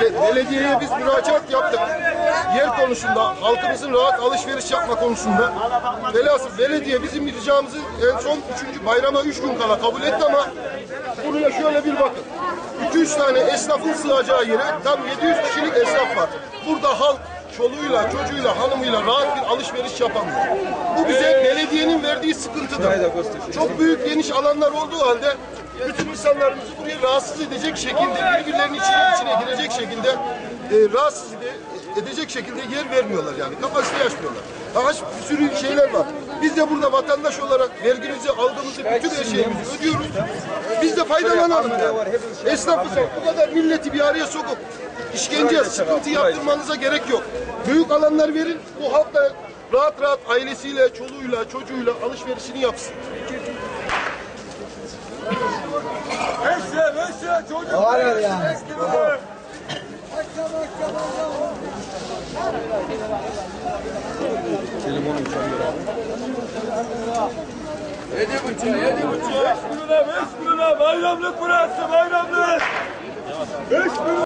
Belediyeye biz müracaat yaptık. Yer konusunda, halkımızın rahat alışveriş yapma konusunda. Velhasıl belediye bizim ricamızı en son 3. bayrama 3 gün kala kabul etti ama buraya şöyle bir bakın. 200 tane esnafın sığacağı yere tam 700 kişilik esnaf var. Burada halk çoluğuyla, çocuğuyla, hanımıyla rahat bir alışveriş yapamıyor. Bu bize belediyenin verdiği sıkıntıdır. Çok büyük geniş alanlar olduğu halde bütün insanlarımızı buraya rahatsız edecek şekilde, birbirlerinin içine girecek şekilde rahatsız edecek şekilde yer vermiyorlar yani. Kapasite açmıyorlar. Daha bir sürü şeyler var. Biz de burada vatandaş olarak vergimizi, aldığımızı, bütün her şeyimizi ödüyoruz. Biz de faydalanalım yani. Esnafız, bu kadar milleti bir araya sokup işkence, sıkıntı yaptırmanıza gerek yok. Büyük alanlar verin, bu halk da rahat rahat ailesiyle, çoluğuyla, çocuğuyla alışverişini yapsın. Eşe çocuk. Var ya yani. Telefonu uçuyor. 7,5. 5 kuruna bayramlık burası bayramlık. 5 kuruna.